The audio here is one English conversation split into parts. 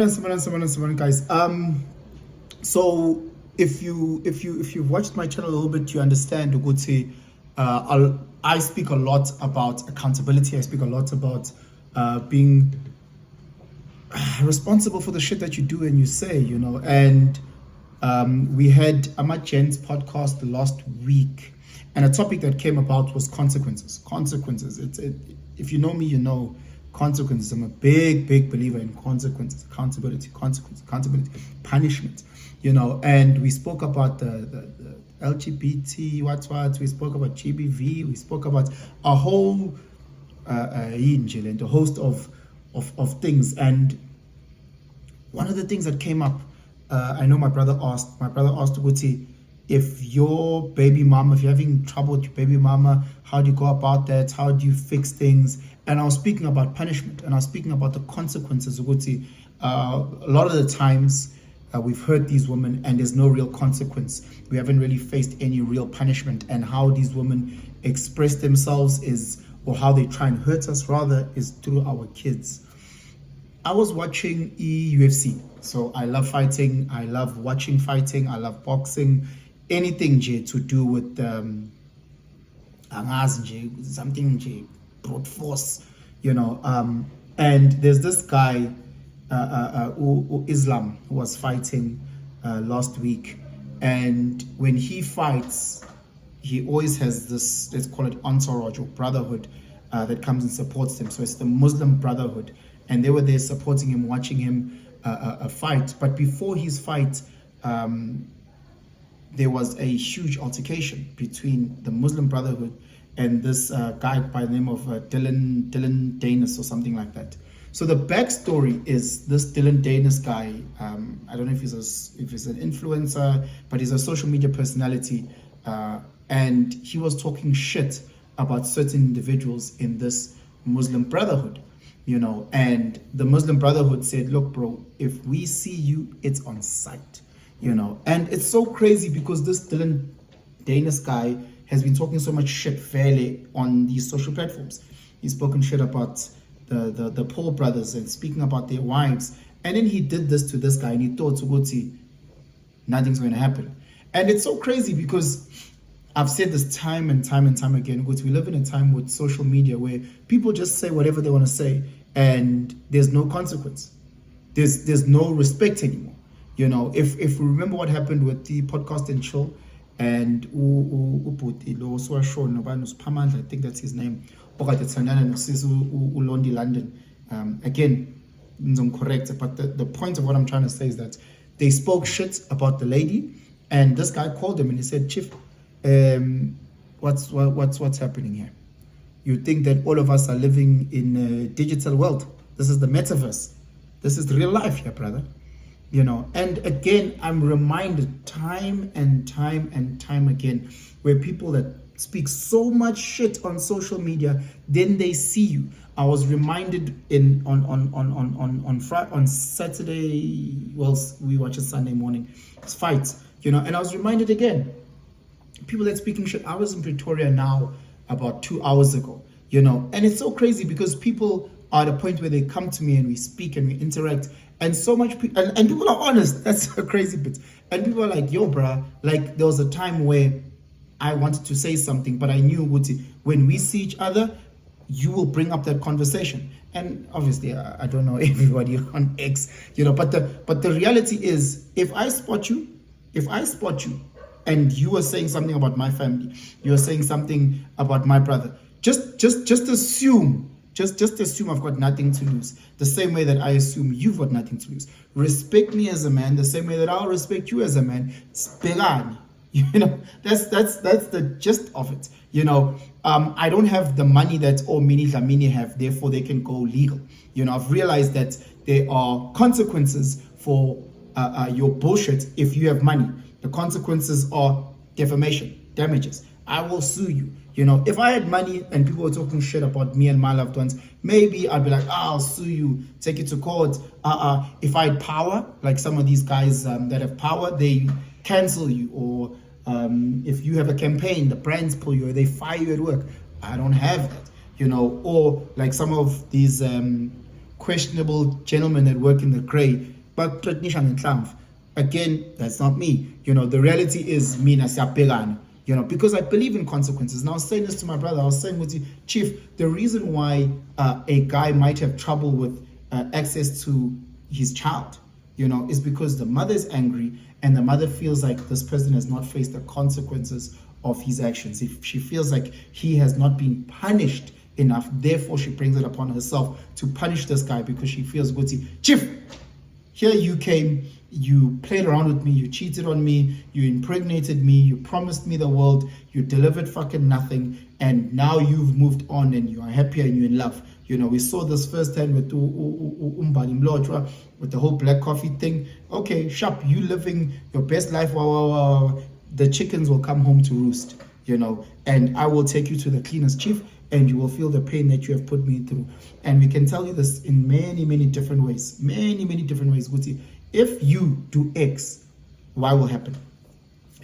Guys. So if you've watched my channel a little bit, you understand Uguti. I speak a lot about accountability. I speak a lot about being responsible for the shit that you do and you say, And we had Ahmad Jen's podcast last week, and a topic that came about was consequences. Consequences. If you know me, you know consequences. I'm a big believer in consequences, accountability, punishment. And we spoke about the LGBT, we spoke about GBV, we spoke about a whole and a host of things. And one of the things that came up, I know my brother asked Uguti, if your baby mama, if you're having trouble with your baby mama, how do you go about that? How do you fix things? And I was speaking about punishment, and I was speaking about the consequences, Uguti. A lot of the times, we've heard these women and there's no real consequence. We haven't really faced any real punishment, and how these women express themselves or how they try and hurt us rather, is through our kids. I was watching UFC, so I love fighting, I love watching fighting, I love boxing, anything to do with something brute force, and there's this guy, Islam, who was fighting last week, and when he fights, he always has this, let's call it entourage or brotherhood, that comes and supports him. So it's the Muslim Brotherhood, and they were there supporting him, watching him fight. But before his fight, there was a huge altercation between the Muslim Brotherhood and this guy by the name of Dylan Danis or something like that. So the backstory is this Dylan Danis guy. I don't know if he's an influencer, but he's a social media personality, and he was talking shit about certain individuals in this Muslim Brotherhood, and the Muslim Brotherhood said, look, bro, if we see you, it's on sight, and it's so crazy because this Dylan Danis guy has been talking so much shit fairly on these social platforms. He's spoken shit about the Paul brothers and speaking about their wives, and then he did this to this guy, and he thought, Suguti, nothing's going to happen. And it's so crazy because I've said this time and time again, because we live in a time with social media where people just say whatever they want to say, and there's no consequence. There's no respect anymore. If we remember what happened with the podcast and chill, and I think that's his name. Londi London. Again, I'm correct, but the point of what I'm trying to say is that they spoke shit about the lady, and this guy called him and he said, Chief, what's happening here? You think that all of us are living in a digital world? This is the metaverse. This is real life here, brother. And again, I'm reminded time and time again, where people that speak so much shit on social media, then they see you. I was reminded on Saturday, well, we watch it Sunday morning, it's fights, and I was reminded again, people that speaking shit. I was in Pretoria now about 2 hours ago, and it's so crazy because people are at a point where they come to me and we speak and we interact, and so much and people are honest. That's a crazy bit. And people are like, yo, bruh, like there was a time where I wanted to say something, but I knew when we see each other, you will bring up that conversation. And obviously, I don't know everybody on X, but the reality is, if I spot you, and you are saying something about my family, you are saying something about my brother, just assume. Just assume I've got nothing to lose. The same way that I assume you've got nothing to lose. Respect me as a man, the same way that I'll respect you as a man. Spelani. That's the gist of it. I don't have the money that Mini Dlamini have, therefore they can go legal. I've realized that there are consequences for your bullshit if you have money. The consequences are defamation, damages. I will sue you. If I had money and people were talking shit about me and my loved ones, maybe I'd be like, I'll sue you, take it to court. If I had power, like some of these guys that have power, they cancel you. Or if you have a campaign, the brands pull you, or they fire you at work. I don't have that, or like some of these questionable gentlemen that work in the grey. But again, that's not me. The reality is me na because I believe in consequences. And I was saying this to my brother. I was saying with you, Chief, the reason why a guy might have trouble with access to his child, is because the mother is angry and the mother feels like this person has not faced the consequences of his actions. If she feels like he has not been punished enough, therefore she brings it upon herself to punish this guy because she feels guilty. Chief, here you came, you played around with me, you cheated on me, you impregnated me, you promised me the world, you delivered fucking nothing, and now you've moved on and you are happier and you're in love. We saw this firsthand with Umbali Mlojwa, with the whole black coffee thing. Okay, sharp, you living your best life, the chickens will come home to roost, and I will take you to the cleanest, Chief, and you will feel the pain that you have put me through. And we can tell you this in many, many different ways. Many, many different ways, Guti. If you do X, Y will happen.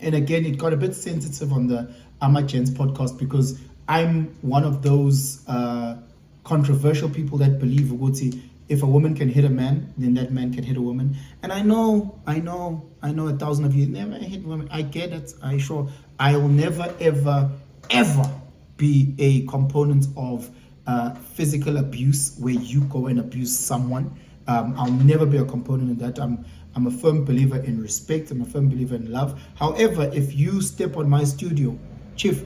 And again, it got a bit sensitive on the Amagents podcast because I'm one of those controversial people that believe, Guti, if a woman can hit a man, then that man can hit a woman. And I know 1,000 of you never hit women. I get it. I will never, ever, ever be a component of physical abuse where you go and abuse someone. I'll never be a component of that. I'm a firm believer in respect. I'm a firm believer in love. However, if you step on my studio, Chief,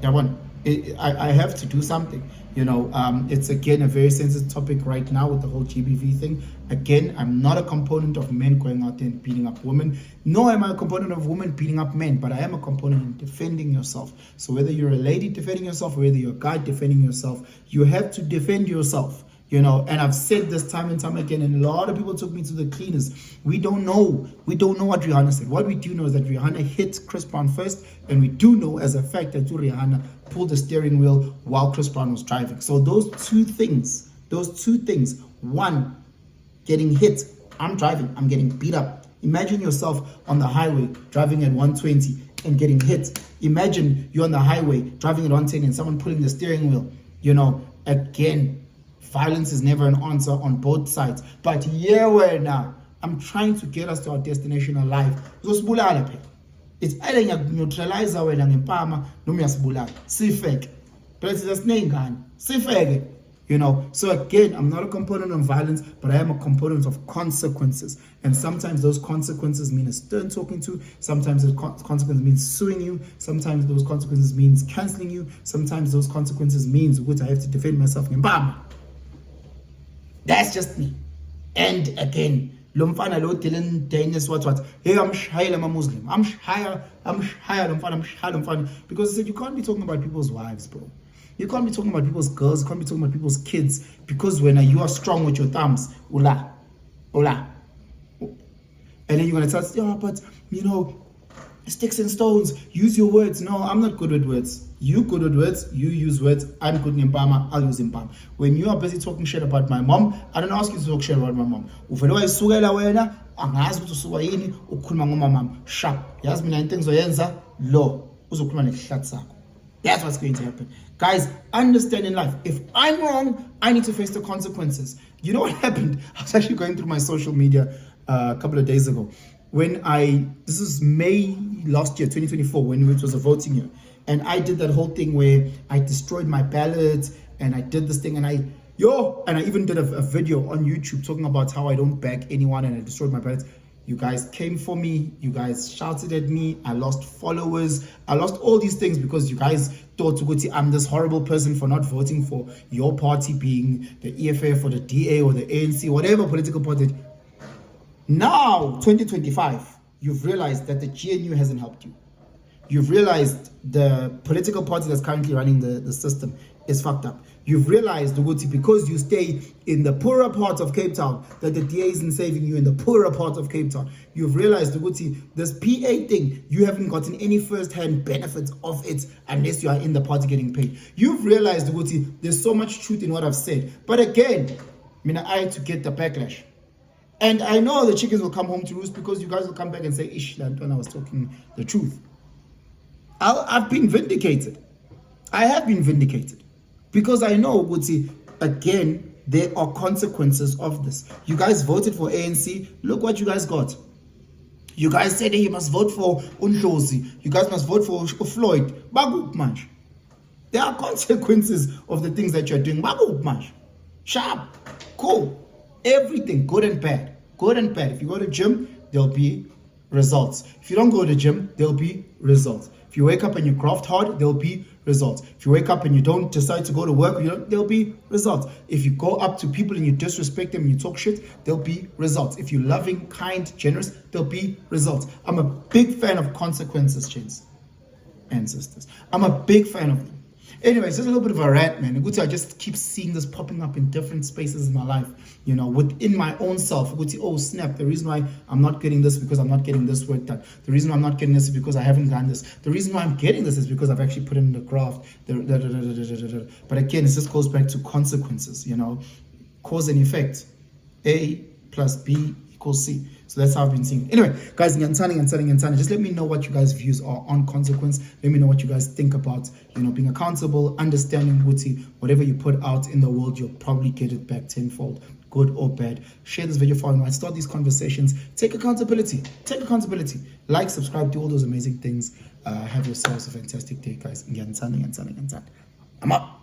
I have to do something. It's again a very sensitive topic right now with the whole GBV thing. Again, I'm not a component of men going out there and beating up women. Nor am I a component of women beating up men, but I am a component in defending yourself. So whether you're a lady defending yourself, or whether you're a guy defending yourself, you have to defend yourself. And I've said this time and time again, and a lot of people took me to the cleaners. We don't know what Rihanna said. What we do know is that Rihanna hit Chris Brown first, and we do know as a fact that Rihanna pulled the steering wheel while Chris Brown was driving. So those two things, one, getting hit, I'm driving, I'm getting beat up. Imagine yourself on the highway driving at 120 and getting hit. Imagine you're on the highway driving at 110 and someone pulling the steering wheel. Again, violence is never an answer on both sides. But here we're now. I'm trying to get us to our destination alive. It's either you neutralize our ngempama noma uyasibulala. Sifeke. But it's just nengane. Sifeke. So again, I'm not a component of violence, but I am a component of consequences. And sometimes those consequences mean a stern talking to. Sometimes those consequences mean suing you. Sometimes those consequences means canceling you. Sometimes those consequences means I have to defend myself. That's just me. And again, Lomfana lo Dylan Daniels what? Hey, I'm shy, I'm a Muslim. I'm shy, Lomfana. Because I said you can't be talking about people's wives, bro. You can't be talking about people's girls. You can't be talking about people's kids. Because when you are strong with your thumbs, ula. And then you're gonna start, but sticks and stones, use your words. No, I'm not good with words. You good with words, you use words. I'm good in Impama, I'll use Impama. When you are busy talking shit about my mom, I don't ask you to talk shit about my mom. Uvelo isukela wena, angazi ukuthi usuka yini ukukhuluma ngoma mama. Sharp. Yazi mina into engizoyenza lo uzokhuluma nehlathi sakho. That's what's going to happen. Guys, understand in life, if I'm wrong, I need to face the consequences. You know what happened? I was actually going through my social media a couple of days ago. This is May last year, 2024, when it was a voting year. And I did that whole thing where I destroyed my ballot and I did this thing and I even did a video on YouTube talking about how I don't back anyone and I destroyed my ballot. You guys came for me. You guys shouted at me. I lost followers. I lost all these things because you guys thought I'm this horrible person for not voting for your party, being the EFF or the DA or the ANC, whatever political party. Now, 2025, you've realized that the GNU hasn't helped you. You've realized the political party that's currently running the system is fucked up. You've realized, because you stay in the poorer part of Cape Town, that the DA isn't saving you in the poorer part of Cape Town. You've realized, this PA thing, you haven't gotten any first-hand benefits of it unless you are in the party getting paid. You've realized, there's so much truth in what I've said. But again, I had to get the backlash. And I know the chickens will come home to roost because you guys will come back and say, Ish, when I was talking the truth. I've been vindicated. I have been vindicated. Because I know, again, There are consequences of this. You guys voted for ANC. Look what you guys got. You guys said, hey, you must vote for Undlozi. You guys must vote for Floyd. Bagup manch. There are consequences of the things that you're doing. Bagup manch. Sharp. Cool. Everything, good and bad. Good and bad. If you go to gym, there'll be results. If you don't go to gym, there'll be results. If you wake up and you graft hard, there'll be results. If you wake up and you don't decide to go to work, there'll be results. If you go up to people and you disrespect them and you talk shit, there'll be results. If you're loving, kind, generous, there'll be results. I'm a big fan of consequences, gents and sisters. I'm a big fan of them. Anyways, just a little bit of a rant, man. I just keep seeing this popping up in different spaces in my life, within my own self. Oh, snap. The reason why I'm not getting this is because I'm not getting this work done. The reason why I'm not getting this is because I haven't done this. The reason why I'm getting this is because I've actually put in the graft. But again, it just goes back to consequences, cause and effect. A plus B equals C. So that's how I've been seeing it. Anyway, guys, just let me know what you guys' views are on consequence. Let me know what you guys think about, being accountable, understanding whatever you put out in the world, you'll probably get it back tenfold, good or bad. Share this video for me. Start these conversations. Take accountability. Like, subscribe, do all those amazing things. Have yourselves a fantastic day, guys. I'm out.